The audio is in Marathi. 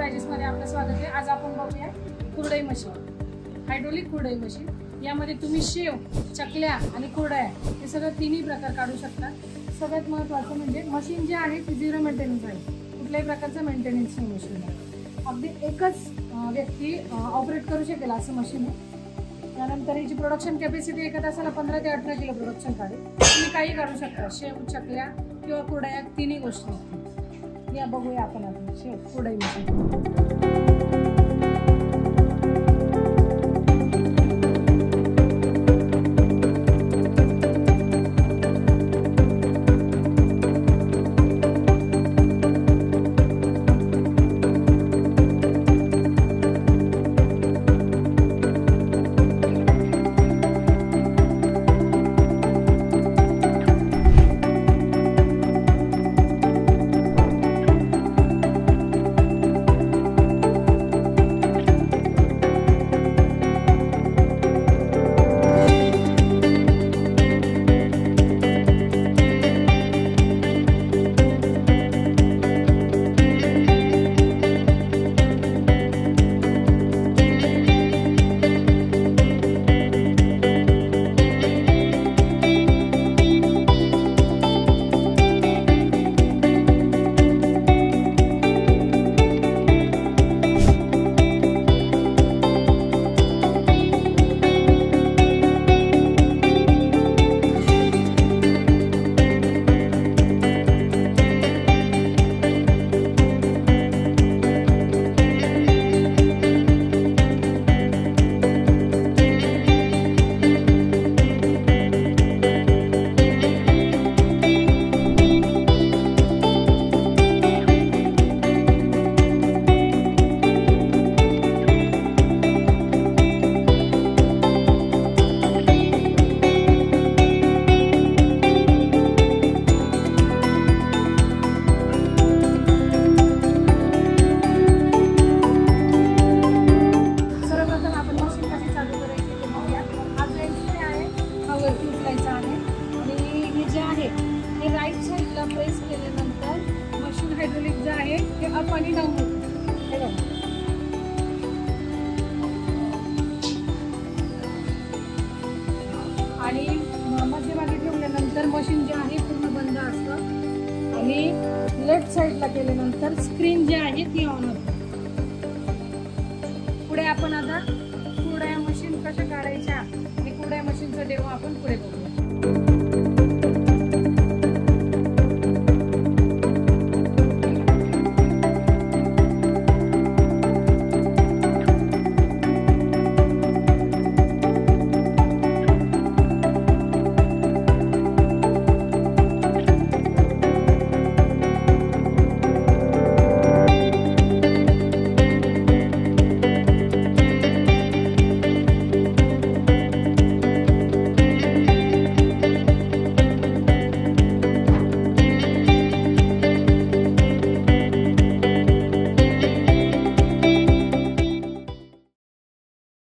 एंटरप्राइजेस मध्ये आपलं स्वागत आहे। आज आपण बघूया कुरडई मशीन, हायड्रोलिक कुरडई मशीन। यामध्ये तुम्ही शेव, चकल्या आणि कुरडया हे सगळं तिन्ही प्रकार काढू शकता। सगळ्यात महत्त्वाचं म्हणजे मशीन जे आहे ती झिरो मेंटेनन्स आहे, कुठल्याही प्रकारचं मेंटेनन्स नाही मशीन आहे। अगदी एकच व्यक्ती ऑपरेट करू शकेल असं मशीन आहे। त्यानंतर याची प्रोडक्शन कॅपॅसिटी एका तासाला 15 ते 18 किलो प्रोडक्शन काढेल। तुम्ही काही काढू शकता, शेव, चकल्या किंवा कुरडया, तिन्ही गोष्टी। या बघूया आपण आता शेव कुरडई मशीन। राइट साइडला प्रेस केल्यानंतर मशीन हायड्रोलिक जे आहे ते अप आणि डाऊन होतं। आणि मध्यभागी ठेवल्यानंतर मशीन जे आहे पूर्ण बंद असतं आणि लेफ्ट साइडला केल्यानंतर स्क्रीन जी आहे ती ऑन होते। पुढे आपण आता कुरडया मशीन कशा काढायच्या आणि कुरडया मशीनचा डेमो आपण पुढे बघूया।